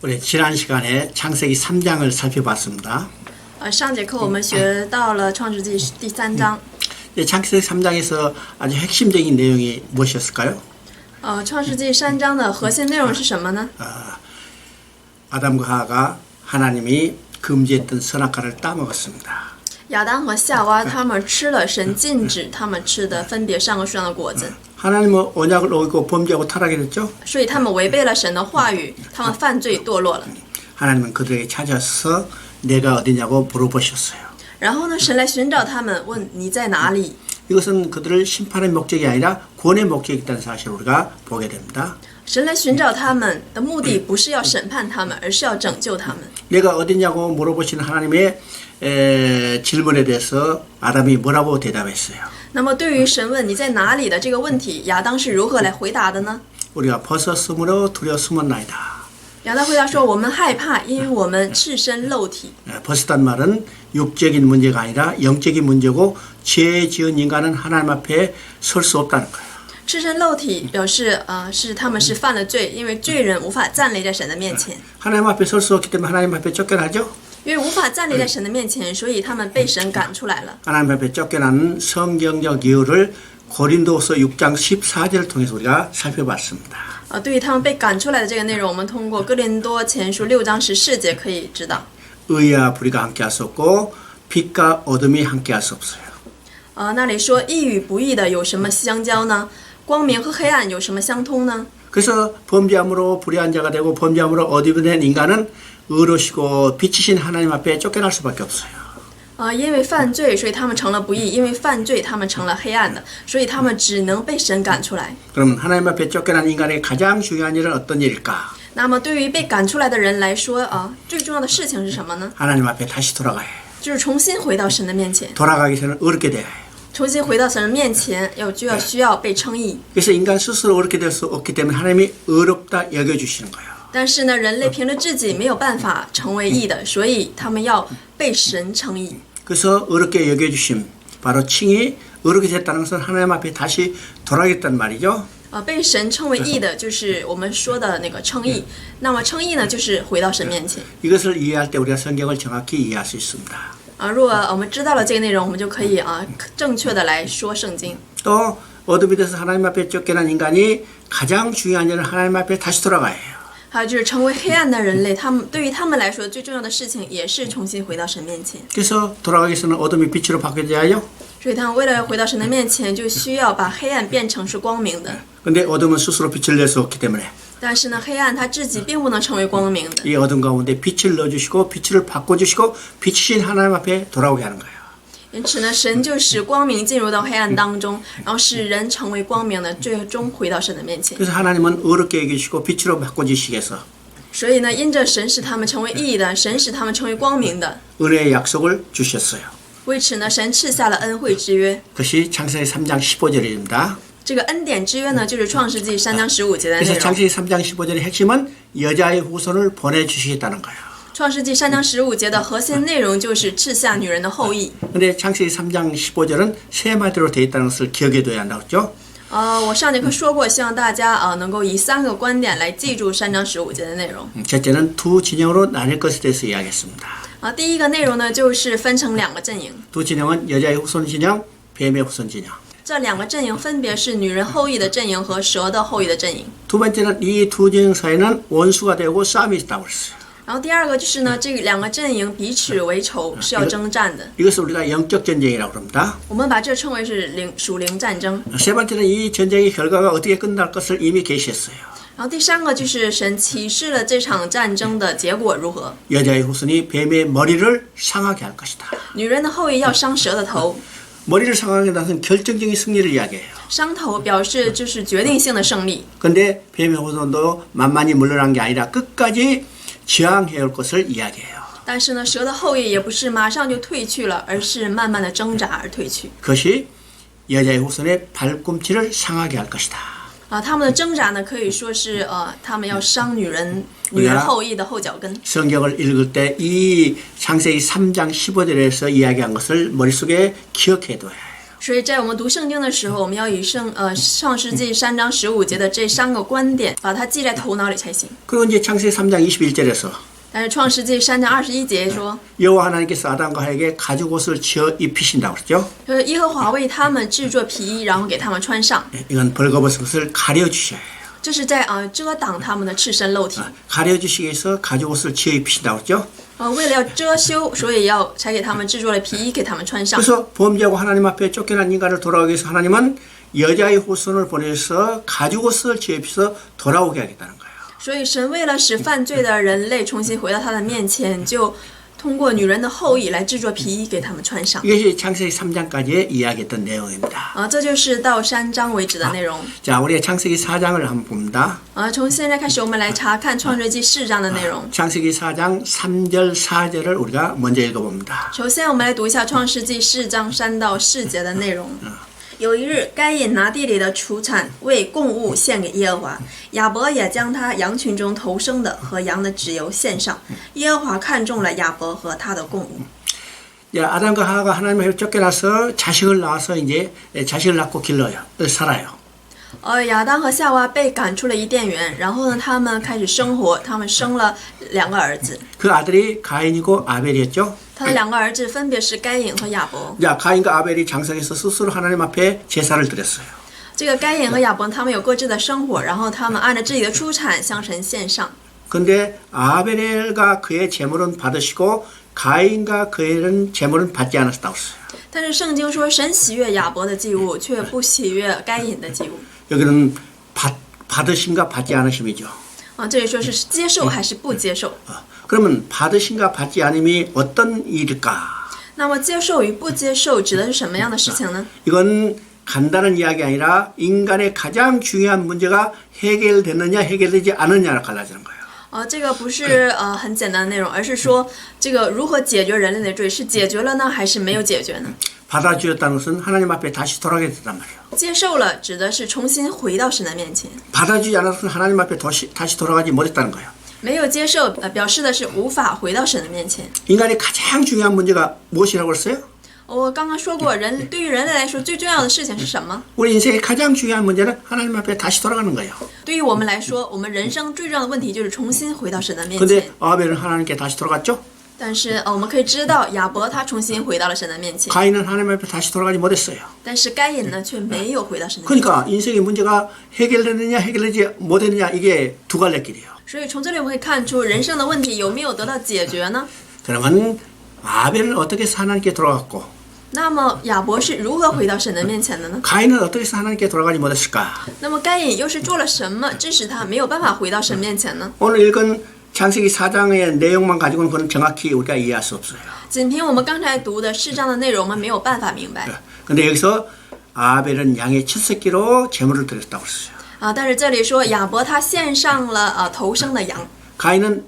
우리 지난 시간에 창세기 3장을 살펴봤습니다. 上节课我们学到了创世纪第3章。 창세기 3장에서 아주 핵심적인 내용이 무엇이었을까요? 创世纪3章的核心内容是什么呢？ 아담과 하와가 하나님이 금지했던 선악과를 따먹었습니다. 亚当和夏娃他们吃了神禁止他们吃的分别善恶树上的果子， 하나님은 언약을 어기고 범죄하고 타락이 됐죠. 所以他们违背了神的话语，他们犯罪堕落了。 하나님은 그들에게 찾아서 내가 어디냐고 물어보셨어요. 然后呢，神来寻找他们，问你在哪里？ 이것은 그들을 심판의 목적이 아니라 구원의 목적이 있다는 사실을 우리가 보게 됩니다. 神来寻找他们的目的不是要审判他们，而是要拯救他们。 내가 어디냐고 물어보시는 하나님의 질문에 대해서 아담이 뭐라고 대답했어요? 那么对于神问你在哪里的这个问题，亚当是如何来回答的呢？ 우리가 벗었으므로 두려 숨었나이다. 亚当回答说：“我们害怕，因为我们赤身露体。 벗었단 말은 육적인 문제가 아니라 영적인 문제고 죄 지은 인간은 하나님 앞에 설 수 없다는 거예요. 赤身露体表示是他们是犯了罪，因为罪人无法站立在神的面前， 하나님 앞에 설 수 없기 때문에 하나님 앞에 쫓겨나죠. 因为无法站立在神的面前，所以他们被神赶出来了。 하나님 앞에 쫓겨나는 성경적 이유를 고린도서 6장 14절을 통해서 우리가 살펴봤습니다. 对于他们被赶出来的这个内容，我们通过哥林多前书6章14节可以知道。 의와 불의가 함께할 수 없고 빛과 어둠이 함께할 수 없어요. 那里说义与不义的有什么相交呢？光明和黑暗有什么相通呢？ 그래서 범죄함으로 불의한 자가 되고 범죄함으로 어둠이 된 인간은 의로시고 빛이신 하나님 앞에 쫓겨날 수밖에 없어요. 因为犯罪，所以他们成了不义；因为犯罪，他们成了黑暗的，所以他们只能被神赶出来。 그럼 하나님 앞에 쫓겨난 인간의 가장 중요한 일은 어떤 일일까? 那么对于被赶出来的人来说最重要的事情是什么呢？ 하나님 앞에 다시 돌아가야 해요. 就是重新回到神的面前。 돌아가기 전에 어렵게 돼야 해요. 重新回到神的面前，需要被称义。 그래서 인간 스스로 어렵게 될 수 없기 때문에 하나님이 어렵다 여겨주시는 거예요. 但是呢，人类凭着自己没有办法成为义的，所以他们要被神称义。 그래서 어렵게 여겨주심, 바로 칭이 어렵게 됐다는 것은 하나님 앞에 다시 돌아가겠다는 말이죠. 被神称为义的，就是我们说的那个称义。那么称义呢，就是回到神面前。 이것을 이해할 때 우리가 성경을 정확히 이해할 수 있습니다. 如果我们知道了这个内容，我们就可以正确的来说圣经。 또 어둠이 돼서 하나님 앞에 쫓겨난 인간이 가장 중요한 일은 하나님 앞에 다시 돌아가야 해요. 还有就是成为黑暗的人类，对于他们来说最重要的事情也是重新回到神面前。 그래서 돌아가기 위해서는 어둠이 빛으로 바뀌어야죠. 所以他们为了回到神的面前，就需要把黑暗变成是光明的。 근데 어둠은 스스로 빛을 낼 수 없기 때문에 但是呢，黑暗它自己并不能成为光明的。 이 어둠 가운데 빛을 넣어주시고 빛을 바꿔주시고 빛이신 하나님 앞에 돌아오게 하는 거예요. 因此呢，神就使光明进入到黑暗当中，然后使人成为光明的，最终回到神的面前。 그래서 하나님은 어렵게 여기시고 빛으로 바꿔주시기 위해서 所以呢，因着神使他们成为义的，神使他们成为光明的， 은혜의 약속을 주셨어요. 为此呢，神赐下了恩惠之约。 그것이 창세기 3장 15절입니다. 这个恩典之约呢，就是创世纪3章15节的内 그래서 容。 창세기 3장 15절의 핵심은 여자의 후손을 보내주시겠다는 거예요. 创世纪3章15节的核心内容就是赐下女人的后裔。 근데 창세기 3장 15절은 세 마디로 되어 있다는 것을 기억해둬야 한다고 했죠. 我上节课说过，希望大家能够以3个观点来记住3章15节的内容。 첫째는 두 진영으로 나뉠 것에 대해서 이야기했습니다. 第一个内容呢，就是分成2个阵营。 두 진영은 여자의 후손 진영, 뱀의 후손 진영. 这2个阵营分别是女人后裔的阵营和蛇的后裔的阵营。 두 번째는 이 두 진영 사이는 원수가 되고 싸움이 있다고 그랬어요. 然后第二个就是呢，这2个阵营彼此为仇，是要征战的。 이것을 우리가 영적 전쟁이라고 합니다. 我们把这称为是属灵战争。 세 번째는 이 전쟁의 결과가 어떻게 끝날 것을 이미 계시했어요. 然后第3个就是神启示了这场战争的结果如何。 여자의 후손이 뱀의 머리를 상하게 할 것이다. 女人的后裔要伤蛇的头， 머리를 상하게 한다는 것은 결정적인 승리를 이야기해요. 伤头表示就是决定性的胜利。 그런데 뱀의 후손도 만만히 물러난 게 아니라 끝까지 저항해올 것을 이야기해요. 但是呢，蛇的后裔也不是马上就退去了，而是慢慢的挣扎而退去。 그것이 여자의 후손의 발꿈치를 상하게 할 것이다. 他们的挣扎呢，可以说是他们要伤女人后裔的后脚跟。 성경을 읽을 때 이 창세기 3장 15절에서 이야기한 것을 머릿속에 기억해둬야 해요. 所以在我们读圣经的时候，我们要以创世纪3章15节的这3个观点，把它记在头脑里才行。 그리고 이제 창세기 3장 21절에서 但是创世纪3章21节说， 여호와 하나님께서 아담과 하에게 가죽 옷을 지어 입히신다고 그랬죠. 就是耶和华为他们制作皮衣，然后给他们穿上， 이건 벌거벗은 것을 가려주셔야 해요. 这是在遮挡他们的赤身露体。 가려주시기 위해서 가죽 옷을 지어 입히신다고 그랬죠. 为了要遮羞，所以才给他们制作了皮衣给他们穿上。 그래서 범죄하고 하나님 앞에 쫓겨난 인간을 돌아오기 위해서 하나님은 여자의 후손을 보내서 가죽 옷을 지어 입혀서 돌아오게 하겠다는 거예요. 所以神为了使犯罪的人类重新回到他的面前，就通过女人的后裔来制作皮衣给他们穿上。 이것이 창세기 3장까지 이야기했던 내용입니다. 这就是到3章为止的内容。 자, 우리 창세기 4장을 한번 봅니다. 从现在开始，我们来查看创世纪4章的内容。 창세기 4장 3절 4절을 우리가 먼저 읽어봅니다. 首先，我们来读一下创世纪4章3到4节的内容。 有一日，该隐拿地里的出产为供物献给耶和华，亚伯也将他羊群中头生的和羊的脂油献上。耶和华看中了亚伯和他的供物。 야, 아담과 하와가 하나님을 쫓겨나서 자식을 낳아서 이제 자식을 낳고 길러요. 살아요. 亚当和夏娃被赶出了伊甸园，然后呢，他们开始生活，他们生了2个儿子。 그 아들이 가인이고 아벨이었죠. 他的2个儿子分别是该隐和亚伯。 자, 가인과 아벨이 장성해서 스스로 하나님 앞에 제사를 드렸어요. 这个该隐和亚伯他们有各自的生活，然后他们按照自己的出产向神献上。 근데 아벨과 그의 제물은 받으시고 가인과 그의 제물은 받지 않았다고 했어요. 但是圣经说，神喜悦亚伯的祭物，却不喜悦该隐的祭物。 여기는 받으심과 받지 않으심이죠. 这里说是接受还是不接受？ 그러면 받으심과 받지 않음이 어떤 일일까? 那么接受与不接受指的是什么样的事情呢？ 이건 간단한 이야기 아니라 인간의 가장 중요한 문제가 해결되느냐 해결되지 않느냐로 갈라지는 거예요. 这个不是很简单的内容，而是说这个如何解决人类的罪，是解决了呢，还是没有解决呢？ 받아주었다는 것은 하나님 앞에 다시 돌아가게 된단 말이에요. 接受了指的是重新回到神的面前， 받아주지 않았으면 하나님 앞에 다시 돌아가지 못했다는 거예요. 没有接受表示的是无法回到神的面前。 인간의 가장 중요한 문제가 무엇이라고 했어요? 我刚刚说过，对于人类来说最重要的事情是什么？ 우리 인생의 가장 중요한 문제는 하나님 앞에 다시 돌아가는 거예요. 对于我们来说，我们人生最重要的问题就是重新回到神的面前。 근데 아벨은 하나님께 다시 돌아갔죠? 但是我们可以知道，亚伯他重新回到了神的面前， 가인은 하나님 앞에 다시 돌아가지 못했어요. 但是该隐呢却没有回到神的面前。 그러니까 인생의 문제가 해결되느냐 해결되지 못했느냐 이게 두 갈래 길이에요. 所以从这里我们可以看出，人生的问题有没有得到解决呢？ 그러면 아벨은 어떻게 해서 하나님께 돌아갔고 那么亚伯是如何回到神的面前的呢？ 가인은 어떻게 해서 하나님께 돌아가지 못했을까? 那么该隐又是做了什么，致使他没有办法回到神面前呢？ 오늘 읽은 창세기 4장의 내용만 가지고는 그건 정확히 우리가 이해할 수 없어요. 仅凭我们刚才读的4章的内容，我们没有办法明白。 근데 여기서 아벨은 양의 첫 새끼로 제물을 드렸다고 했어요. 但是这里说亚伯他献上了头生的羊， 가인은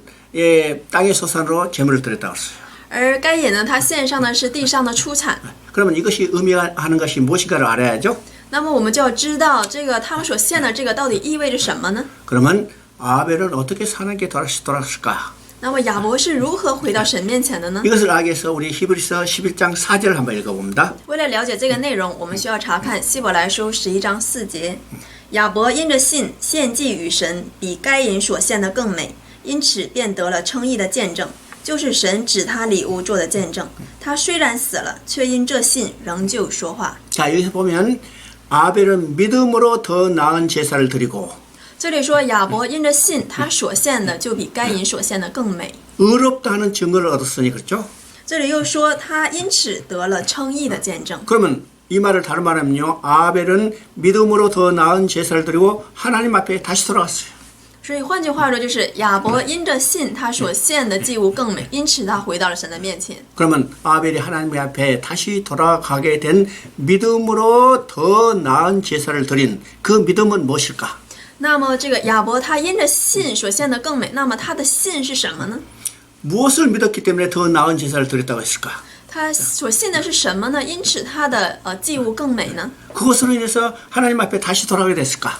땅의 소산으로 제물을 드렸다고 했어요. 而该隐呢，他献上的是地上的出产。 그러면 이것이 의미하는 것이 무엇인가를 알아야죠. 那么我们就要知道，这个他们所献的这个到底意味着什么呢？ 그러면 아벨은 어떻게 하나님께 돌아갔을까? 那么亚伯是如何回到神面前的呢？ 이것을 알기 위해서 우리 히브리서 11장 4절을 한번 읽어봅니다. 为了了解这个内容，我们需要查看希伯来书11章4节。亚伯因着信献祭与神，比该隐所献的更美，因此便得了称义的见证，就是神指他礼物做的见证。他虽然死了，却因这信仍旧说话。 자, 여기서 보면 아벨은 믿음으로 더 나은 제사를 드리고 这里说亚伯因着信，他所献的就比该隐所献的更美。 의롭다 하는 증거를 얻었으니 그렇죠? 这里又说他因此得了称义的见证。 그러면 이 말을 다른 말하면요. 아벨은 믿음으로 더 나은 제사를 드리고 하나님 앞에 다시 돌아갔어요. 所以换句话说，就是亚伯因着信，他所献的祭物更美，因此他回到了神的面前。 그러면 아벨이 하나님 앞에 다시 돌아가게 된 믿음으로 더 나은 제사를 드린 그 믿음은 무엇일까? 那么这个亚伯他因着信所献的更美，那么他的信是什么呢？ 무엇을 믿었기 때문에 더 나은 제사를 드렸다고 했을까? 他所信的是什么呢？因此他的祭物更美呢？ 그것으로 인해서 하나님 앞에 다시 돌아가게 됐을까?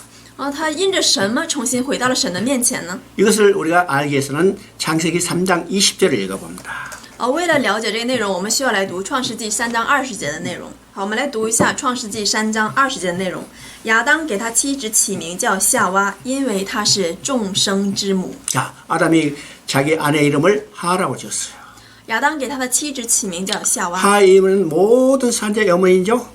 他因着什么重新回到了神的面前呢？ 이것을 우리가 알기 위해서는 창세기 3장 20절을 읽어봅니다. 为了了解这个内容，我们需要来读创世纪3章20节的内容。好，我们来读一下创世纪3章20节的内容。亚当给他妻子起名叫夏娃，因为她是众生之母。 자, 아담이 자기 아내 이름을 하라고 지었어요. 亚当给他的妻子起名叫夏娃。 하 이름은 모든 산자의 어머니죠.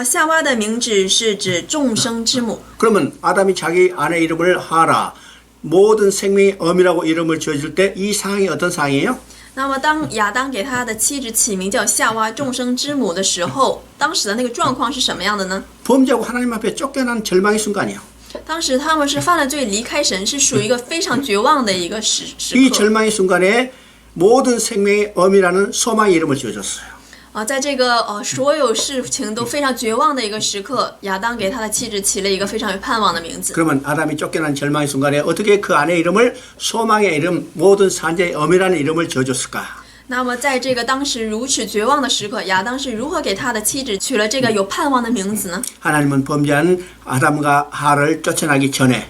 夏娃的名字是指众生之母。 그러면 아담이 자기 아내 이름을 하라, 모든 생명의 어미라고 이름을 지어줄 때 이 상황이 어떤 상황이에요? 那么当亚当给他的妻子起名叫夏娃，众生之母的时候，当时的那个状况是什么样的呢？ 범죄하고 하나님 앞에 쫓겨난 절망의 순간이에요. 当时他们是犯了罪，离开神，是属于一个非常绝望的一个时 이 刻。 절망의 순간에 모든 생명의 어미라는 소망의 이름을 지어줬어요. 在这个所有事情都非常绝望的一个时刻，亚当给他的妻子起了一个非常有盼望的名字。 그러면 아담이 쫓겨난 절망의 순간에 어떻게 그 아내 이름을 소망의 이름, 모든 산자의 어미라는 이름을 지어줬을까? 那么在这个当时如此绝望的时刻，亚当是如何给他的妻子取了这个有盼望的名字呢？ 하나님은 범죄한 아담과 하를 쫓아나기 전에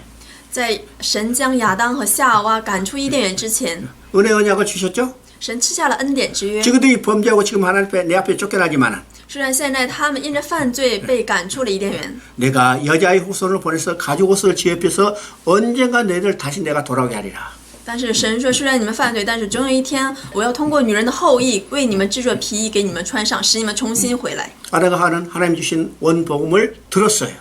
在神将亚当和夏娃赶出伊甸园之前， 은혜 언약을 주셨죠? 神赐下了恩典之约。 지금들이 범죄하고 지금 하나님 앞에 내 앞에 쫓겨나지만 虽然现在他们因着犯罪被赶出了伊甸园， 내가 여자의 후손을 보내서 가죽 옷을 지어펴서 언젠가 너희들 다시 내가 돌아오게 하리라. 但是神说，虽然你们犯罪，但是总有一天我要通过女人的后裔为你们制作皮衣给你们穿上，使你们重新回来。 아담과 하는 하나님 주신 원복음을 들었어요.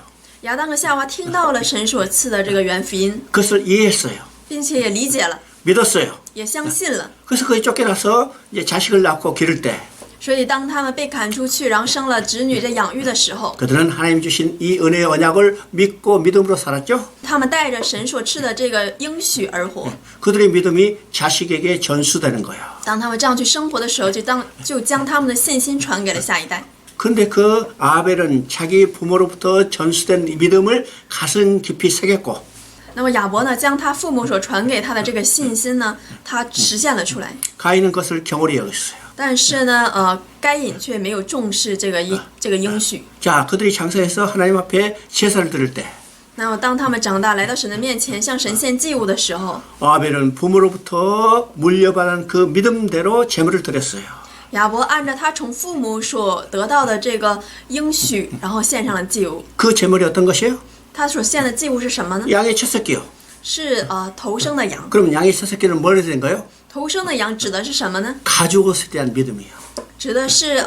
亚当和夏娃听到了神所赐的这个原福音， 그것을 이해했어요. 并且也理解了， 믿었어요. 也相信了。 그래서 거기 쫓겨나서 이제 자식을 낳고 기를 때 所以当他们被赶出去，然后生了子女在养育的时候， 그들은 하나님 주신 이 은혜의 언약을 믿고 믿음으로 살았죠. 他们带着神所赐的这个应许而活。 그들의 믿음이 자식에게 전수되는 거예요. 当他们这样去生活的时候，就将他们的信心传给了下一代。 근데 그 아벨은 자기 부모로부터 전수된 이 믿음을 가슴 깊이 새겼고 那么亚伯呢，将他父母所传给他的这个信心呢，他实现了出来。 가인은 그것을 경홀히 여겼어요. 但是呢，该隐却没有重视这个应许。 자, 그들이 장사해서 하나님 앞에 제사를 드릴 때 那么当他们长大来到神的面前，向神献祭物的时候， 아벨은 부모로부터 물려받은 그 믿음대로 제물을 드렸어요. 亚伯按照他从父母所得到的这个应许，然后献上了祭物。 그 제물이 어떤 것이에요? 他所献的祭物是什么呢？ 양의 첫 새끼요. 是头生的羊。 그럼 양의 첫 새끼는 뭐로 된 거예요? 头生的羊指的是什么呢？ 가죽 옷에 대한 믿음이에요. 指的是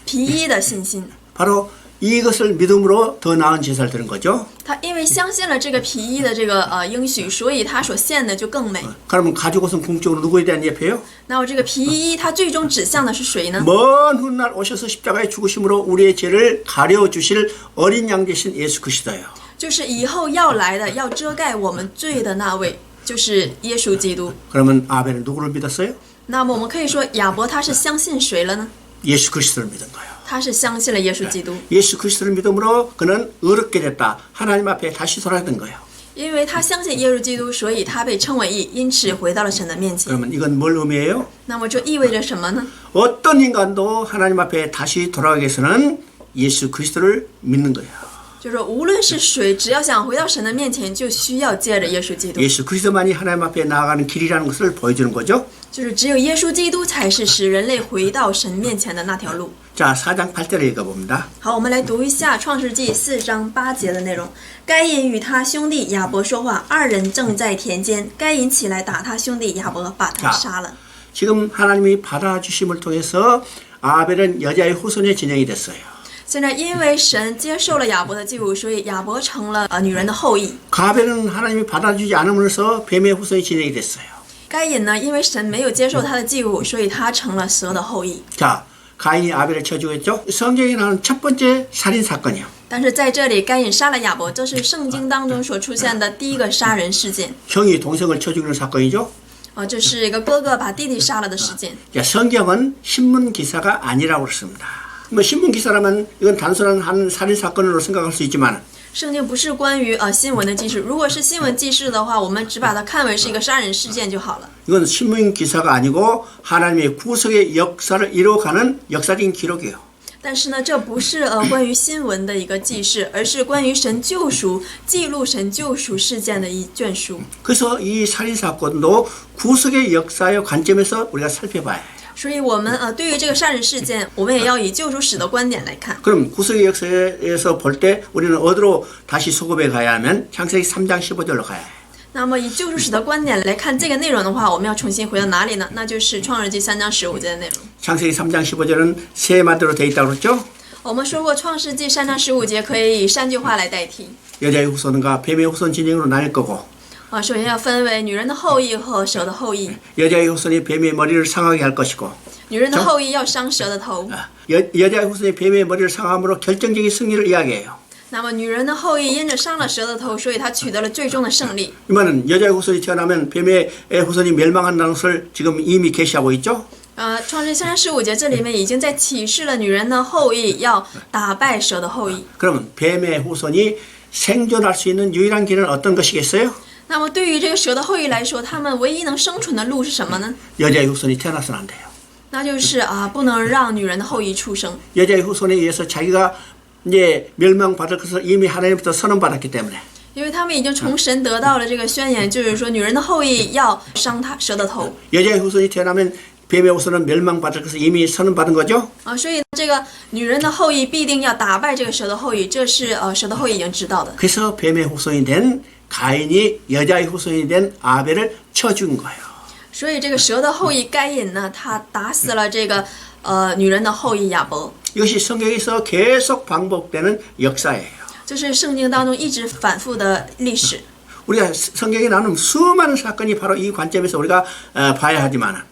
皮衣的信心。 바로 이것을 믿음으로 더 나은 제사를 드린 거죠. 他因为相信了这个皮衣的这个应许，所以他所献的就更美。 그러면 가죽 옷은 궁극적으로 누구에 대한 예표예요? 那我这个皮衣，它最终指向的是谁呢？ 먼 훗날 오셔서 십자가의 죽으심으로 우리의 죄를 가려 주실 어린 양 되신 예수 그리스도예요. 就是以后要来的，要遮盖我们罪的那位，就是耶稣基督。 그러면 아벨은 누구를 믿었어요? 那么我们可以说，亚伯他是相信谁了呢？ 예수 그리스도를 믿은 거예요. 他是相信了耶稣基督， 예수 그리스도를 믿음으로 그는 의롭게 됐다. 하나님 앞에 다시 돌아간 거예요. 因为他相信耶稣基督，所以他被称为义，因此回到了神的面前。 그러면 이건 뭘 의미해요? 那么这意味着什么呢？ 어떤 인간도 하나님 앞에 다시 돌아가기 위해서는 예수 그리스도를 믿는 거예요. 就是无论是谁，只要想回到神的面前，就需要借着耶稣基督。 예수 그리스도만이 하나님 앞에 나아가는 길이라는 것을 보여주는 거죠. 就是只有耶稣基督才是使人类回到神面前的那条路。 자, 4장 8절을 읽어봅니다. 好，我们来读一下创世纪4章8节的内容。该隐与他兄弟亚伯说话，二人正在田间。该隐起来打他兄弟亚伯，把他杀了。 지금 하나님이 받아주심을 통해서 아벨은 여자의 후손의 진영이 됐어요. 现在因为神接受了亚伯的祭物，所以亚伯成了女人的后裔。 가벨은 하나님이 받아주지 않음으로써 뱀의 후손이 진영이 됐어요. 该隐呢，因为神没有接受他的祭物，所以他成了蛇的后裔。 자, 가인이 아벨을 쳐 죽였죠. 성경에 나오는 첫 번째 살인 사건이요. 但是在这里，该隐杀了亚伯，这是圣经当中所出现的第一个杀人事件。 형이 동생을 쳐 죽이는 사건이죠. 这是一个哥哥把弟弟杀了的事件。 자, 성경은 신문 기사가 아니라고 그렇습니다. 뭐 신문 기사라면 이건 단순한 한 살인 사건으로 생각할 수 있지만 圣经不是关于新闻的记事，如果是新闻记事的话，我们只把它看为是一个杀人事件就好了。 이건 신문 기사가 아니고 하나님의 구속의 역사를 이뤄가는 역사적인 기록이에요. 但是呢，这不是关于新闻的一个记事，而是关于神救赎、记录神救赎事件的一卷书。 그래서 이 살인 사건도 구속의 역사의 관점에서 우리가 살펴봐야 해요. 所以我们对于这个杀人事件，我们也要以救赎史的观点来看。 그럼 구속의 역사에서 볼 때 우리는 어디로 다시 소급해 가야 하면 창세기 3장 15절로 가야 해요. 那么以救赎史的观点来看这个内容的话，我们要重新回到哪里呢？那就是创世纪3章15节的内容。 창세기 3장 15절은 세 마디로 돼 있다고 그랬죠? 我们说过，创世纪3章15节可以以3句话来代替。 여자의 후손과 뱀의 후손 진영으로 나뉠 거고 首先要分为女人的后裔和蛇的后裔。 여자의 후손이 뱀의 머리를 상하게 할 것이고 女人的后裔要伤蛇的头， 여자의 후손이 뱀의 머리를 상함으로 결정적인 승리를 이야기해요. 那么女人的后裔因着伤了蛇的头，所以她取得了最终的胜利。 이 말은 여자의 후손이 태어나면 뱀의 후손이 멸망한다는 것을 지금 이미 계시하고 있죠. 创世纪3章15节这里面已经在启示了女人的后裔要打败蛇的后裔。 그러면 뱀의 후손이 생존할 수 있는 유일한 길은 어떤 것이겠어요? 那么对于这个蛇的后裔来说，他们唯一能生存的路是什么呢？ 여자의 후손이 태어나서는 안 돼요. 那就是不能让女人的后裔出生。 여자의 후손에 의해서 자기가 이제 멸망받을 것을 이미 하나님부터 선언받았기 때문에 因为他们已经从神得到了这个宣言，就是说女人的后裔要伤蛇的头。 여자의 후손이 태어나면 뱀의 후손은 멸망받을 것을 이미 선언받은 거죠. 所以这个女人的后裔必定要打败这个蛇的后裔，这是蛇的后裔已经知道的。 그래서 뱀의 후손이 된 가인이 여자의 후손이 된 아벨을 쳐 죽인 거예요. 所以这个蛇的后裔该隐呢，他打死了这个女人的后裔亚伯。 이것이 성경에서 계속 반복되는 역사예요. 这是圣经当中一直反复的历史。 우리가 성경에 나오는 수많은 사건이 바로 이 관점에서 우리가 봐야 하지만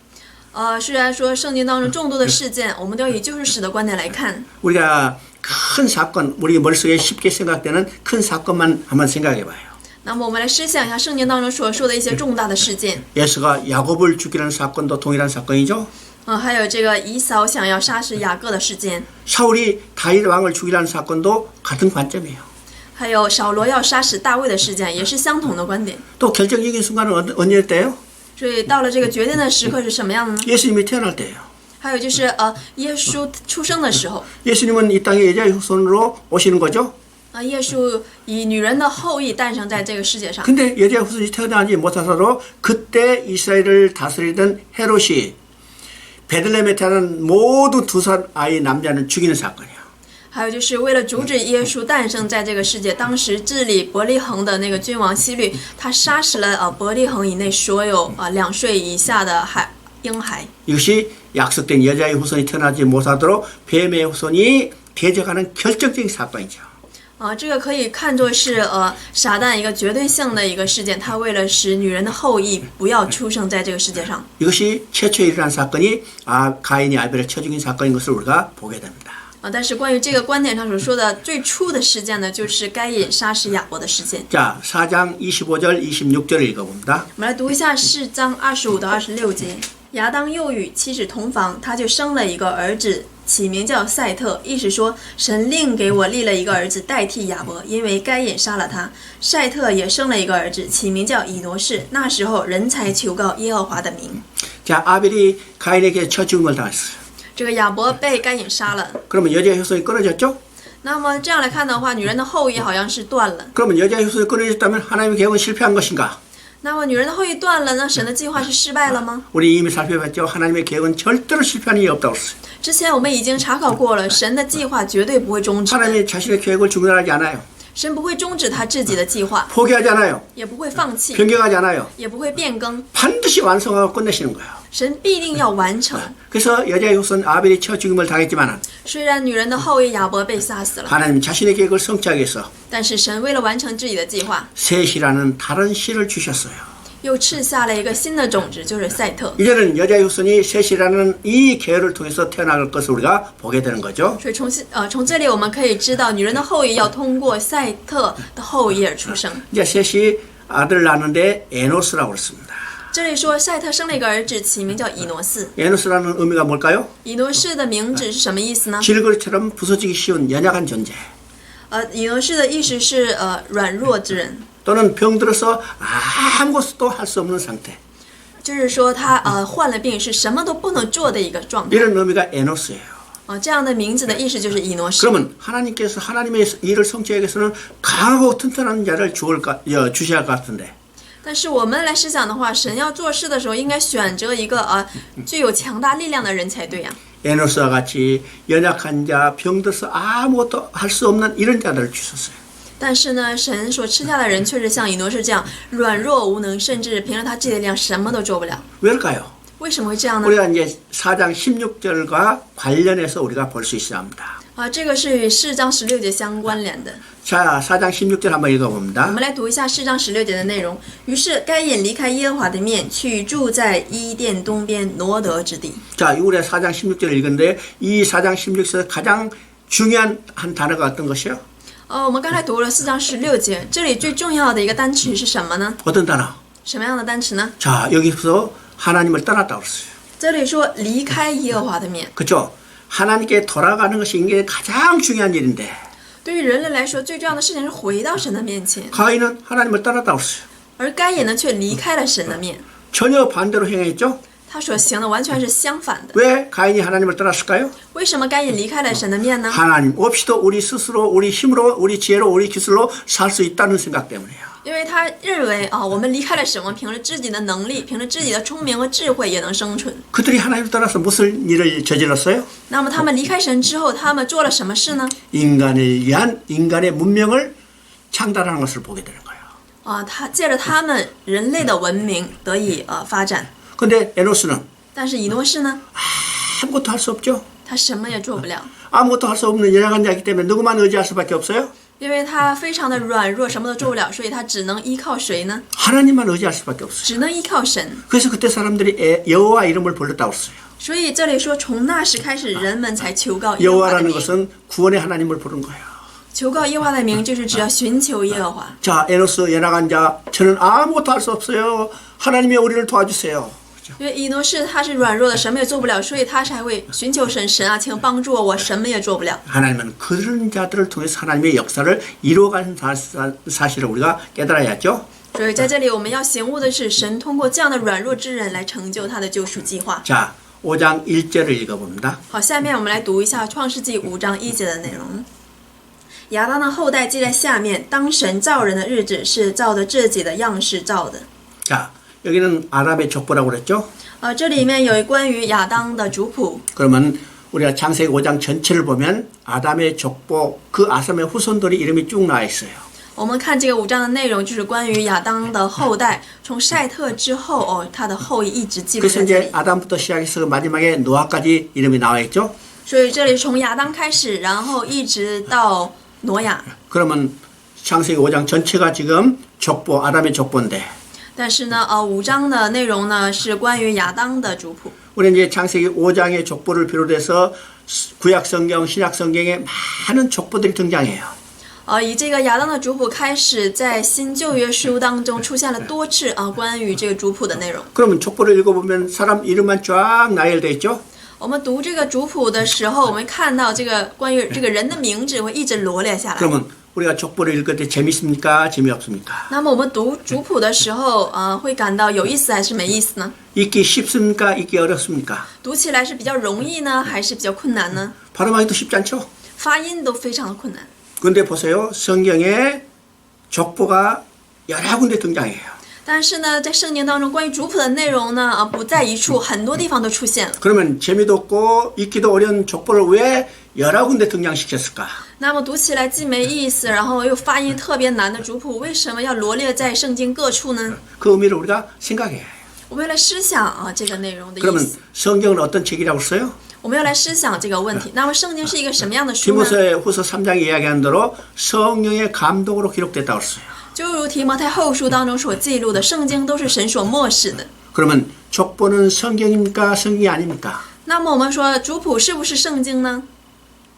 虽然说圣经当中众多的事件，我们都要以救赎史的观点来看。 우리가 큰 사건, 우리 머릿속에 쉽게 생각되는 큰 사건만 한번 생각해 봐요. 那么我们来思想一下圣经当中所说的一些重大的事件。 예수가 야곱을 죽이는 사건도 동일한 사건이죠. 还有这个以扫想要杀死雅各的事件， 사울이 다윗 왕을 죽이라는 사건도 같은 관점이에요. 还有扫罗要杀死大卫的事件，也是相同的观点。 또 결정적인 순간은 언제때요? 所以到了这个决定的时刻是什么样的呢？ 예수님이 태어날 때예요. 还有就是耶稣出生的时候， 예수님은 이 땅에 여자의 후손으로 오시는 거죠. 耶稣以女人的后裔诞生在这个世界上。 근데 여자의 후손이 태어나지 못하서도 그때 이스라엘을 다스리던 헤롯이 베들레헴에 태어난 모두 2살 아이 남자는 죽이는 사건이에요. 还有就是为了阻止耶稣诞生在这个世界，当时治理伯利恒的那个君王希律，他杀死了伯利恒以内所有2岁以下的婴孩。 이것이 약속된 여자의 후손이 태어나지 못하도록 뱀의 후손이 대적하는 결정적인 사건이죠. 这个可以看作是撒旦一个绝对性的一个事件，他为了使女人的后裔不要出生在这个世界上。 이것이 최초에 일어난 사건이 가인이 아벨을 쳐 죽인 사건인 것을 우리가 보게 됩니다. 但是关于这个观点上所说的最初的事件呢，就是该隐杀死亚伯的事件。 자, 4장 25절, 26절을 읽어봅니다. 我们来读一下4章25到26节。亚当又与妻子同房，他就生了一个儿子，起名叫赛特，意思说神另给我立了一个儿子代替亚伯，因为该隐杀了他。赛特也生了一个儿子，起名叫以挪士。那时候人才求告耶和华的名。 자, 아벨이 가인에게 쳐 죽은 걸 당했어요. 这个亚伯被该隐杀了。 그러면 여자의 후손이 끊어졌죠? 那么这样来看的话，女人的后裔好像是断了。 그러면 여자의 후손이 끊어졌다면 하나님의 계획은 실패한 것인가? 那么女人的后裔断了，那神的计划是失败了吗？ 우리 이미 살펴봤죠. 하나님의 계획은 절대로 실패하는 일이 없다고 했어요. 之前我们已经查考过了，神的计划绝对不会终止的。 하나님이 자신의 계획을 중단하지 않아요. 神不会终止他自己的计划， 포기하지 않아요. 也不会放弃， 변경하지 않아요. 也不会变更。 반드시 완성하고 끝내시는 거예요. 神必定要完成。 그래서 여자의 후손 아벨이 쳐 죽임을 당했지만 虽然女人的后裔亚伯被杀死了， 하나님 자신의 계획을 성취하기 위해서 但是神为了完成自己的计划， 셋이라는 다른 씨를 주셨어요. 又赐下了一个新的种子，就是赛特。 이제는 여자의 후손이 셋이라는 이 계열을 통해서 태어날 것을 우리가 보게 되는 거죠. 所以从这里我们可以知道，女人的后裔要通过赛特的后裔而出生。 이제 셋이 아들 낳는데 에노스라고 그랬습니다. 这里说赛特生了一个儿子，起名叫以挪士。 에노스라는 의미가 뭘까요? 以挪士的名字是什么意思呢？ 질그릇처럼 부서지기 쉬운 연약한 존재. 以挪士的意思是软弱之人， 또는 병들어서 아무것도 할 수 없는 상태. 就是说他患了病是什么都不能做的一个状态。 이런 의미가 에노스예요. 这样的名字的意思就是以挪士。 그러면 하나님께서 하나님의 일을 성취하기 위해서는 강하고 튼튼한 자를 주셔야 할 것 같은데. 但是我们来思想的话，神要做事的时候，应该选择一个具有强大力量的人才对呀、 에노스와 같이 연약한 자, 병들어서 아무것도 할 수 없는 이런 자들을 주셨어요. 但是呢，神所赐下的人确实像以诺是这样软弱无能，甚至凭着他自己的力量什么都做不了。 왜일까요? 为什么会这样呢？ 우리가 이제 4장 16절과 관련해서 우리가 볼 수 있어야 합니다. 这个是与4章16节相关联的。 자, 4장 16절 한번 我 읽어봅니다. 们来读一下4章16节的内容。于是该隐离开耶和华的面，去住在伊甸东边挪得之地。 자, 우리가 4장 16절을 읽었는데 이 4장 16절에서 가장 중요한 한 단어가 어떤 것이요? 我们刚才读了4章16节，这里最重要的一个单词是什么呢？ 어떤 단어? 什么样的单词呢？ 자, 여기서 하나님을 떠났다고 그랬어요. 这里说离开耶和华的面。 그렇죠? 하나님께 돌아가는 것이 이게 가장 중요한 일인데 对于人类来说，最重要的事情是回到神的面前， 가인은 하나님을 떠났다고 그랬어요. 而该隐呢却离开了神的面。 전혀 반대로 행했죠? 他所行的完全是相反的。 왜 가인이 하나님을 떠났을까요? 为什么该隐离开了神的面呢？ 하나님 없이도 우리 스스로 우리 힘으로 우리 지혜로 우리 기술로 살 수 있다는 생각 때문이에요. 因为他认为我们离开了神，我们凭着自己的能力，凭着自己的聪明和智慧也能生存。 그들이 하나님을 떠나서 무슨 일을 저질렀어요? 那么他们离开神之后，他们做了什么事呢？ 인간을 위한 인간의 문명을 창달하는 것을 보게 되는 거예요. 他借着他们人类的文明得以发展。 근데 에노스는 但是以诺士呢， 아무것도 할 수 없죠. 他什么也做不了， 아무것도 할 수 없는 연약한 자이기 때문에 누구만 의지할 수밖에 없어요? 因为他非常的软弱，什么都做不了，所以他只能依靠谁呢？ 하나님만 의지할 수밖에 없어요. 只能依靠神。 그래서 그때 사람들이 여호와 이름을 불렀다고 했어요. 所以这里说，从那时开始，人们才求告耶和华的 여호와라는 名。 것은 구원의 하나님을 부른 거예요. 求告耶和华的名，就是只要寻求耶和华。 자, 에노스 연약한 자, 저는 아무것도 할 수 없어요. 하나님이 우리를 도와주세요. 因为以诺士他是软弱的，什么也做不了，所以他才会寻求神，神啊，请帮助我，我什么也做不了。 하나님은 그런 자들을 통해서 하나님의 역사를 이루어가는 사실을 우리가 깨달아야죠. 所以在这里我们要醒悟的是，神通过这样的软弱之人来成就他的救赎计划。 자, 5장 1절을 읽어봅니다. 好，下面我们来读一下创世纪5章1节的内容。亚当的后代记在下面，当神造人的日子是照着自己的样式造的。 자, 여기는 아담의 족보라고 그랬죠. 这里面有关于亚当的族谱。 그러면 우리가 창세기 5장 전체를 보면 아담의 족보, 그 아담의 후손들이 이름이 쭉 나와 있어요. 我们看这个5章的内容，就是关于亚当的后代，从赛特之后，他的后裔一直记录 그래서 在这 이제 里。 아담부터 시작해서 마지막에 노아까지 이름이 나와 있죠. 所以这里从亚当开始，然后一直到挪亚。 그러면 창세기 5장 전체가 지금 족보, 아담의 족보인데 但是呢，5章的内容呢是关于亚当的族谱。 우리 이제 창세기 5장의 족보를 비롯해서 구약 성경, 신약 성경에 많은 족보들이 등장해요. 以这个亚当的族谱开始，在新旧约书当中出现了多次关于这个族谱的内容。 그러면 족보를 읽어보면 사람 이름만 쫙 나열되어 있죠. 我们读这个族谱的时候，我们看到这个关于这个人的名字会一直罗列下来。 그러면 우리가 족보를 읽을 때 재밌습니까? 재미없습니까? 那么我们读族谱的时候，会感到有意思还是没意思呢？ 읽기 쉽습니까? 읽기 어렵습니까? 读起来是比较容易呢，还是比较困难呢？ 발음하기도 쉽지 않죠? 发音都非常的困难。 근데 보세요. 성경에 족보가 여러 군데 등장해요. 但是呢，在圣经当中，关于族谱的内容呢，不在一处，很多地方都出现了。 그러면 재미도 없고 읽기도 어려운 족보를 왜 여러 군데 등장시켰을까? 那么读起来既没意思，然后又发音特别难的族谱，为什么要罗列在圣经各处呢？ 그 의미를 우리가 생각해야 해요. 我们要来思想这个内容的意 그러면 思。 성경은 어떤 책이라고 써요? 我们要来思想这个问题。那么圣经是一个什么样的书呢？ 디모데후서 3장에 이야기한 대로 성령의 감동으로 기록됐다고 했어요. 就如提摩太后书当中所记录的，圣经都是神所默示的。 그러면 족보는 성경입니까? 성경이 아닙니까? 那么我们说族谱是不是圣经呢？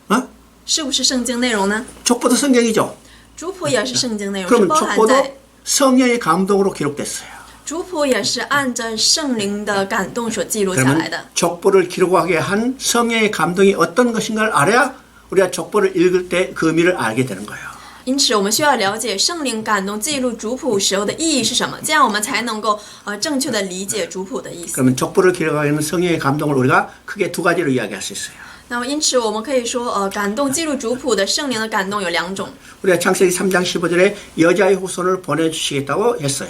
어? 是不是圣经内容呢？ 족보도 성경이죠. 族谱也是圣经内容，是 그러면 包含 족보도 在 성령의 감동으로 기록됐어요. 族谱也是按着圣灵的感动所记录下来 그러면 的。 족보를 기록하게 한 성령의 감동이 어떤 것인가를 알아야 우리가 족보를 읽을 때 그 의미를 알게 되는 거예요. 因此，我们需要了解圣灵感动记录族谱时候的意义是什么，这样我们才能够正确的理解族谱的意思。 그러면 족보를 기록하게 하는 성령의 감동을 우리가 크게 두 가지로 이야기할 수 있어요. 那么，因此我们可以说，感动记录族谱的圣灵的感动有2种。 우리가 창세기 3장 15절에 여자의 후손을 보내주시겠다고 했어요.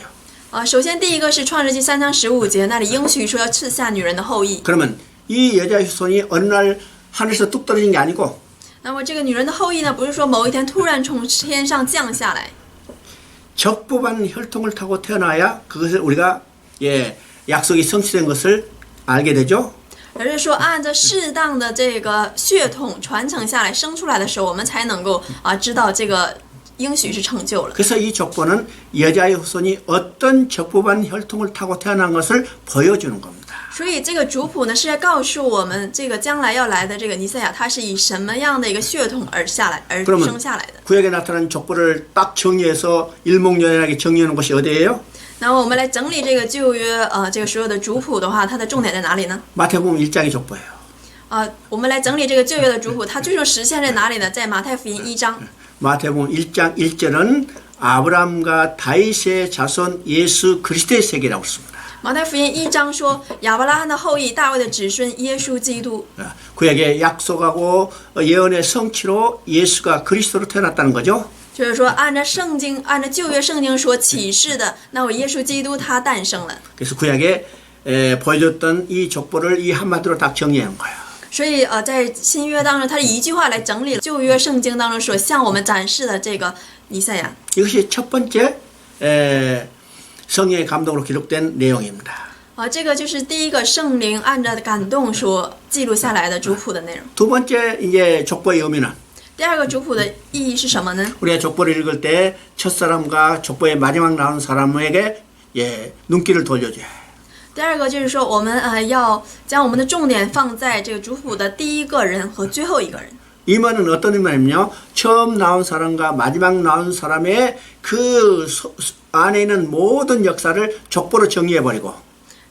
首先第一个是创世纪3章15节，那里应许说要赐下女人的后裔。 그러면 이 여자의 후손이 어느 날 하늘에서 뚝 떨어진 게 아니고 那么这个女人的后裔呢，不是说某一天突然从天上降下来， 적법한 혈통을 타고 태어나야 그것을 우리가 약속이 성취된 것을 알게 되죠. 而是说按照适当的这个血统传承下来生出来的时候，我们才能够知道这个应许是成就了。 그래서 이 족보는 여자의 후손이 어떤 적법한 혈통을 타고 태어난 것을 보여주는 겁니다. 所以这个族谱呢，是要告诉我们这个将来要来的这个尼赛亚，他是以什么样的一个血统而生下来的。 구약에 나타난 족보를 딱 정리해서 일목요연하게 정리하는 것이 어디예요? 那么我们来整理这个旧约这个所有的族谱的话，它的重点在哪里呢？ 마태복음 1장의 족보예요. 我们来整理这个旧约的族谱，它最终实现在哪里呢？在马太福音1章。 마태복음 1장 1절은 아브라함과 다윗의 자손 예수 그리스도의 세계라고 했습니다. 马太福音1章说亚伯拉罕的后裔大卫的子孙耶稣基督。 구약의 약속하고 예언의 성취로 예수가 그리스도로 태어났다는 거죠. 就是说，按照圣经，按照旧约圣经所启示的，那位耶稣基督他诞生了。 그래서 구약에 보여줬던 이 족보를 이 한마디로 딱 정리하는 거예요. 所以在新约当中，他以一句话来整理了旧约圣经当中所向我们展示的这个弥赛亚。 이것이 첫 번째 성령의 감동으로 기록된 내용입니다. 这个就是第一个圣灵按照感动所记录下来的族谱的内容。 두 번째 이제 족보의 의미는 第二个族谱的意义是什么呢？ 우리가 족보를 읽을 때 첫사람과 족보의 마지막 나온 사람에게 눈길을 돌려줘야 해요. 第二个就是说，我们要将我们的重点放在这个族谱的第一个人和最后一个人。 이 말은 어떤 의미냐면요. 처음 나온 사람과 마지막 나온 사람의 그 안에 있는 모든 역사를 족보로 정리해버리고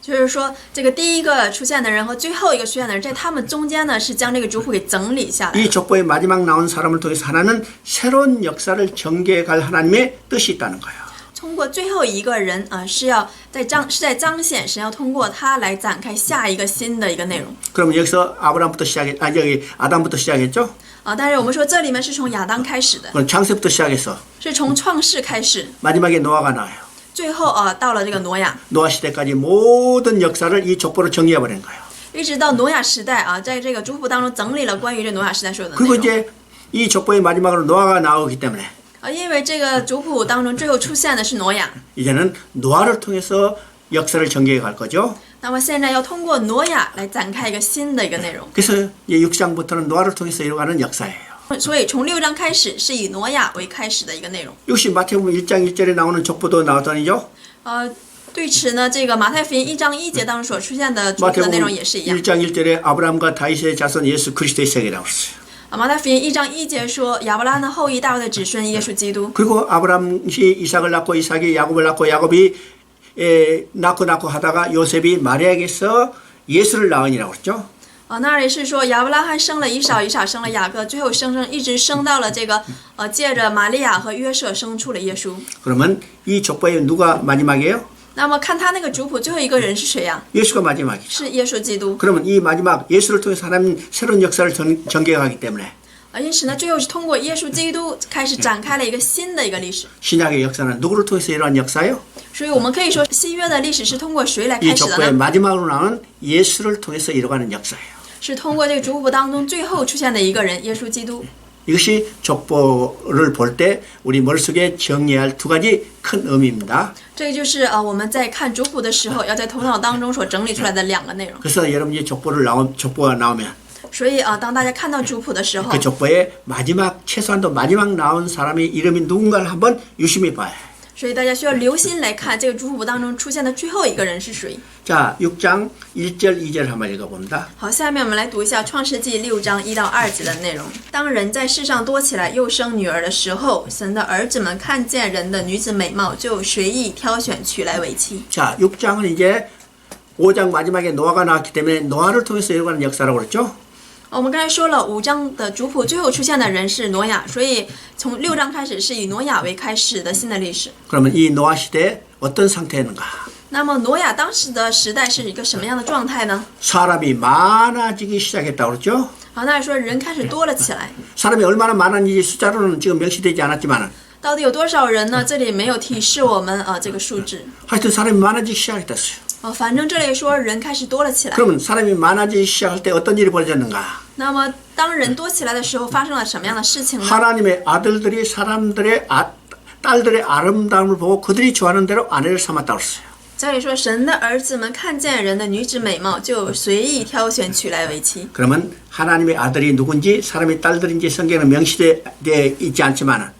就是说，这个第一个出现的人和最后一个出现的人，在他们中间呢，是将这个族谱给整理下来。 이 족보의 마지막 나온 사람을 통해서 하나는 새로운 역사를 전개해갈 하나님의 뜻이 있다는 거예요. 通过最后一个人是在彰显神要通过他来展开下一个新的一个内容。 그럼 여기서 아담부터 시작했죠? 但是我们说这里面是从亚当开始的， 그럼 창세부터 시작해서 是从创世开始， 마지막에 노아가 나와요. 最后到了这个挪亚， 노아 시대까지 모든 역사를 이 족보로 정리해버린 거예요. 一直到挪亚时代在这个族谱当中整理了关于这挪亚时代所有的内 그리고 容。 이제 이 족보의 마지막으로 노아가 나오기 때문에 因为这个族谱当中最后出现的是挪亚， 이제는 노아를 통해서 역사를 전개해갈 거죠. 那么现在要通过挪亚来展开一个新的一个内容。 그래서 이제 6장부터는 노아를 통해서 이루어가는 역사예요. 所以从6章开始是以挪亚为开始的一个内容。 역시 마태복음 1장 1절에 나오는 족보도 나오더니죠. 对此呢，这个马太福音1章1节当中所出现的族谱的内容也是一样。 1장 1절에 아브라함과 다윗의 자손 예수 그리스도의 세계라고 했어요. 马太福音1章1节说亚伯拉罕的后裔大卫的子孙耶稣基督。 그리고 아브라함이 이삭을 낳고 이삭이 야곱을 낳고 야곱이 낳고 하다가 요셉이 마리아에게서 예수를 낳으니라고 그랬죠. 那里是说亚伯拉罕生了以扫，以扫生了雅各，最后一直生到了这个借着玛利亚和约瑟生出了耶稣。 그러면 이 족보에 누가 마지막이에요? 那么看他那个族谱，最后一个人是谁呀？ 예수가 마지막이죠. 是耶稣基督。 그러면 이 마지막 예수를 통해서 하나님 새로운 역사를 전개하기 때문에 因此呢，最后是通过耶稣基督开始展开了一个新的一个历史。 신약의 역사는 누구를 통해서 일어난 역사예요? 所以我们可以说，新约的历史是通过谁来 이 开始的 족보의 呢？ 마지막으로 나오는 예수를 통해서 이뤄가는 역사예요. 是通过这个族谱当中最后出现的一个人，耶稣基督。 이것이 족보를 볼 때 우리 머릿속에 정리할 두 가지 큰 의미입니다. 这个就是我们在看族谱的时候，要在头脑当中所整理出来的两个内容。 그래서 여러분이 족보가 나오면 所以当大家看到族谱的时候 그 ， 족보에 최소한도 마지막 나온 사람의 이름이 누군가를 한번 유심히 봐야 해요. 所以大家需要留心来看这个族谱当中出现的最后一个人是谁。 자, 6장 1절 2절 한번 읽어봅니다. 好，下面我们来读一下创世纪6章1到2节的内容。当人在世上多起来，又生女儿的时候，神的儿子们看见人的女子美貌，就随意挑选娶来为妻。 자, 6장은 이제 5장 마지막에 노아가 나왔기 때문에 노아를 통해서 이루어가는 역사라고 그랬죠. 我们刚才说了5章的族谱最后出现的人是挪亚，所以从6章开始是以挪亚为开始的新的历史。 그러면 이 노아 시대에 어떤 상태였는가? 那么挪亚当时的时代是一个什么样的状态呢？ 사람이 많아지기 시작했다고 그랬죠. 那说人开始多了起来。 사람이 얼마나 많았는지 숫자로는 지금 명시되지 않았지만 到底有多少人呢？这里没有提示我们这个数字。 하여튼 사람이 많아지기 시작했어요. 反正这里说人开始多了起来。 그러면 사람이 많아지기 시작할 때 어떤 일이 벌어졌는가? 那么当人多起来的时候，发生了什么样的事情呢？ 하나님의 아들들이 사람들의 딸들의 아름다움을 보고 그들이 좋아하는 대로 아내를 삼았다고 했어요. 这里说神的儿子们看见人的女子美貌，就随意挑选娶来为妻。 그러면 하나님의 아들이 누군지 사람의 딸들인지 성경에 명시되어 있지 않지만은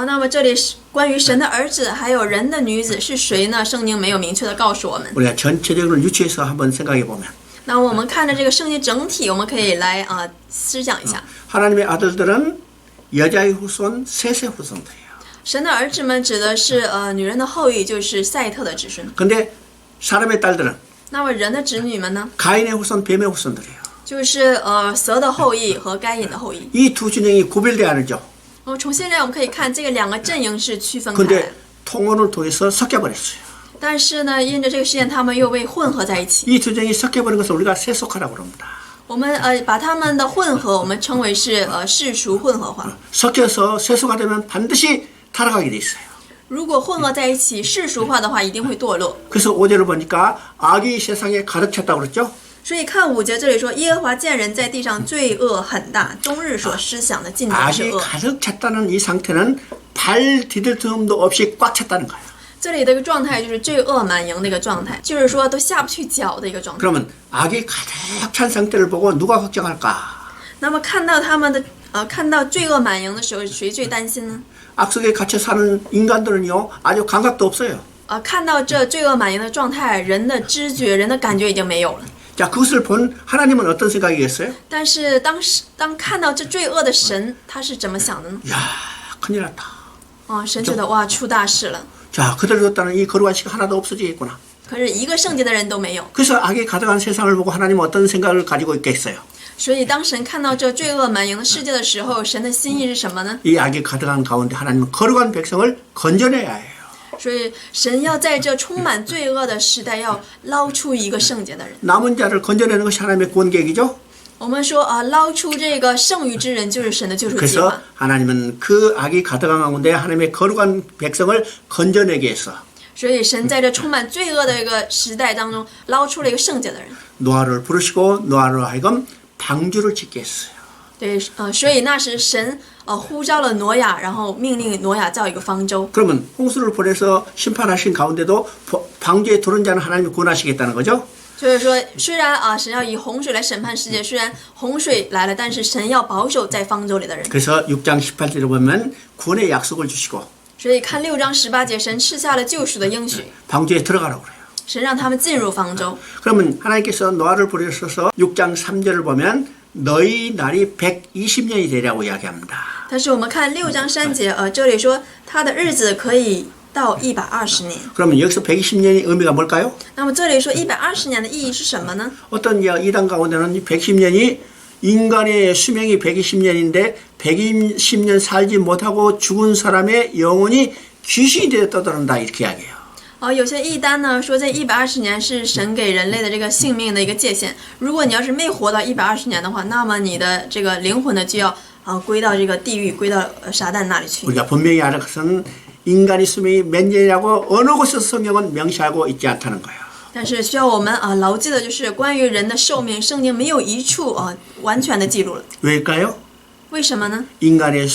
那么这里是关于神的儿子还有人的女子是谁呢？圣经没有明确的告诉我们。 우리가 전체적으로 유추해서 한번 생각해 보면 那我们看着这个圣经整体，我们可以来思想一下。 하나님의 아들들은 여자의 후손, 셋의 후손들이에요. 神的儿子们指的是女人的后裔，就是赛特的子孙。 근데 사람의 딸들은 那么人的子女们呢？ 가인의 후손, 뱀의 후손들이에요. 就是蛇的后裔和该隐的后裔。 이 두 진영이 구별되어야 하죠. 从现在我们可以看这个两个阵营是区分开来的。 근데 통혼을 통해서 섞여버렸어요. 但是呢，因着这个事件，他们又被混合在一起。 이 두 진영이 섞여버린 것을 우리가 세속화라고 합니다. 我们把他们的混合，我们称为是世俗混合化。 섞여서 세속화되면 반드시 타락하게 돼 있어요. 如果混合在一起世俗化的话，一定会堕落。 그래서 5절을 보니까 악이 세상에 가득 찼다고 그랬죠. 所以看5节这里说，耶和华见人在地上罪恶很大，终日所思想的尽都是 악이 恶。 가득 찼다는 이 상태는 발 디딜 틈도 없이 꽉 찼다는 거예요. 这里的一个状态就是罪恶满盈的一个状态，就是说都下不去脚的一个状态。 그러면 악이 가득 찬 상태를 보고 누가 걱정할까? 那么看到他们的看到罪恶满盈的时候，谁最担心呢？ 악 속에 갇혀 사는 인간들은요 아주 감각도 없어요. 看到这罪恶满盈的状态，人的知觉、人的感觉已经没有了。 자, 그것을 본 하나님은 어떤 생각이겠어요? 但是当看到这罪恶的神，他是怎么想的呢？ 야, 큰일 났다. 神觉得哇，出大事了。 자, 그들을 뒀다는 이 거룩한 시가 하나도 없어지겠구나. 可是一个圣洁的人都没有。 그래서 악이 가득한 세상을 보고 하나님은 어떤 생각을 가지고 있겠어요? 所以当神看到这罪恶满盈的世界的时候，神的心意是什么呢？ 이 악이 가득한 가운데 하나님은 거룩한 백성을 건져내야 해요. 所以神要在这充满罪恶的时代，要捞出一个圣洁的人。 남은 자를 건져내는 것이 하나님의 구원 계획이죠. 我们说捞出这个剩余之人，就是神的救赎计 그래서 划。 하나님은 그 악이 가득한 가운데 하나님의 거룩한 백성을 건져내기 위해서 所以神在这充满罪恶的一个时代当中，捞出了一个圣洁的人。 노아를 부르시고 노아로 하여금 방주를 짓게 했어요. 对，所以那时神呼召了挪亚，然后命令挪亚造一个方舟。 그러면 홍수를 보내서 심판하신 가운데도 방주에 들어온 자는 하나님이 구원하시겠다는 거죠. 所以说，虽然神要以洪水来审判世界，虽然洪水来了，但是神要保守在方舟里的人。 그래서 6장 18절에 보면 구원의 약속을 주시고 所以看6章18节，神赐下了救赎的应许， 방주에 들어가라고 그래요. 神让他们进入方舟。 그러면 하나님께서 노아를 부르셔서 6장 3절을 보면 너희 날이 120년이 되라고 이야기합니다. 但是我们看6章3节，这里说他的日子可以到120年。 그러면 여기서 120년의 의미가 뭘까요? 那么这里说120年的意义是什么呢？ 어떤 이단 가운데는 110년이 인간의 수명이 120년인데 120년 살지 못하고 죽은 사람의 영혼이 귀신이 되어 떠도는다 이렇게 이야기해요. 有些异端呢说这120年是神给人类的这个性命的一个界限。如果你要是没活到120年的话，那么你的这个灵魂呢就要归到这个地狱，归到撒旦那里去。 우리가 분명히 알아야 할 것은 인간의 수명이 몇 년이라고 어느 곳에서 성경은 명시하고 있지 않다는 거예요. 但是需要我们牢记的就是关于人的寿命，圣经没有一处完全的记录了。 왜일까요? 为什么呢？ 인간의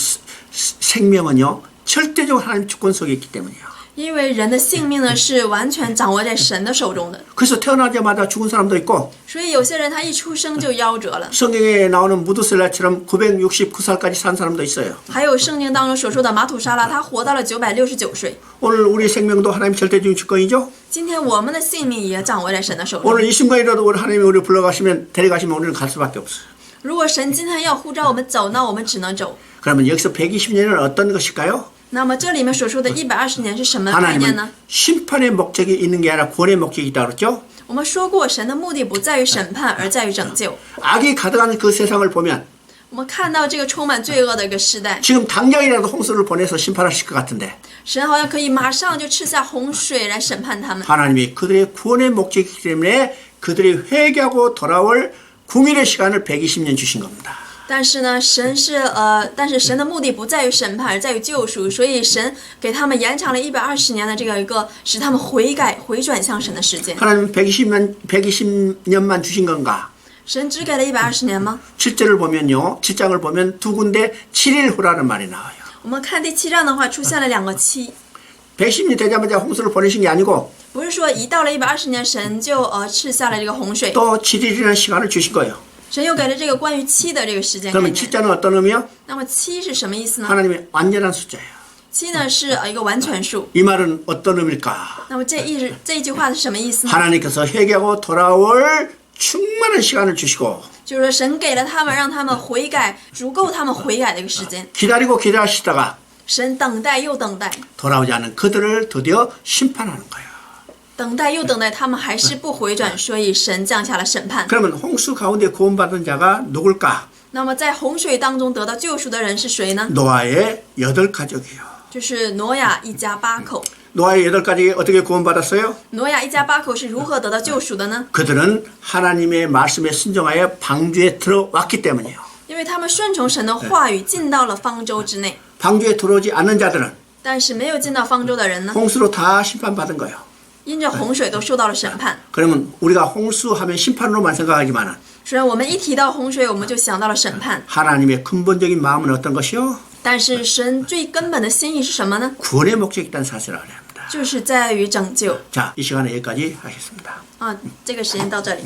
생명은요 절대적으로 하나님 주권 속에 있기 때문이에요. 因为人的性命呢是完全掌握在神的手中的， 그래서 태어나자마자 죽은 사람도 있고 所以有些人他一出生就夭折了。 성경에 나오는 무드셀라처럼 969살까지 산 사람도 있어요. 还有圣经当中所说的马土沙拉，他活到了969岁。 오늘 우리 생명도 하나님 절대적인 주권이죠. 今天我们的性命也掌握在神的手中。 오늘 이 순간이라도 우리 하나님이 우리를 불러가시면 데려가시면 우리는 갈 수밖에 없어요. 如果神今天要呼召我们走，那我们只能走。 그러면 여기서 120년은 어떤 것일까요? 那么这里面所说的120年是什么概念 하나님은 呢？ 심판의 목적이 있는 게 아니라 구원의 목적이 있다고 그랬죠. 我们说过，神的目的不在于审判，而在于拯救。 악이 가득한 그 세상을 보면 我们看到这个充满罪恶的一个时代， 지금 당장이라도 홍수를 보내서 심판하실 것 같은데 神好像可以马上就赐下洪水来审判他们。 하나님이 그들의 구원의 목적이기 때문에 그들이 회개하고 돌아올 궁일의 시간을 120년 주신 겁니다. 但是呢，但是神的目的不在于审判，而在于救赎，所以神给他们延长了120年的这个一个使他们悔改、回转向神的时间。 하나님 120년만 주신 건가? 神只给了120年吗？ 7절을 보면요. 7장을 보면 두 군데 7일 후라는 말이 나와요. 我们看第7章的话，出现了2个7， 110년 되자마자 홍수를 보내신 게 아니고 不是说一到了120年，神就赐下了这个洪水， 또 7일이라는 시간을 주신 거예요. 神又给了这个关于7的这个时间概 그러면 念。 7자는 어떤 의미요? 那么7是什么意思呢？ 하나님의 완전한 숫자예요. 7呢是一个完全数。 이 말은 어떤 의미일까? 那么这一句话是什么意思呢？ 하나님께서 회개하고 돌아올 충만한 시간을 주시고 就是说神给了他们，让他们悔改，足够他们悔改的一个时间。 기다리고 기다리시다가 神等待又等待， 돌아오지 않은 그들을 드디어 심판하는 거예요. 等待又等待，他们还是不回转，所以神降下了审判。 그러면 홍수 가운데 구원받은 자가 누굴까? 那么在洪水当中得到救赎的人是谁呢？ 노아의 8가족이요. 就是挪亚一家8口。 노아의 8가족이 어떻게 구원받았어요? 挪亚一家8口是如何得到救赎的呢？ 그들은 하나님의 말씀에 순종하여 방주에 들어왔기 때문이에요. 因为他们顺从神的话语，进到了方舟之内。 방주에 들어오지 않는 자들은 但是没有进到方舟的人呢， 홍수로 다 심판받은 거예요. 因着洪水都受到了审判。 그러면 우리가 홍수하면 심판으로만 생각하지만 虽然我们一提到洪水，我们就想到了审判， 하나님의 근본적인 마음은 어떤 것이요? 但是神最根本的心意是什么呢？ 구원의 목적이 있다는 사실을 알아야 합니다. 就是在于拯救。 자, 이 시간에 여기까지 하겠습니다. 这个时间到这里。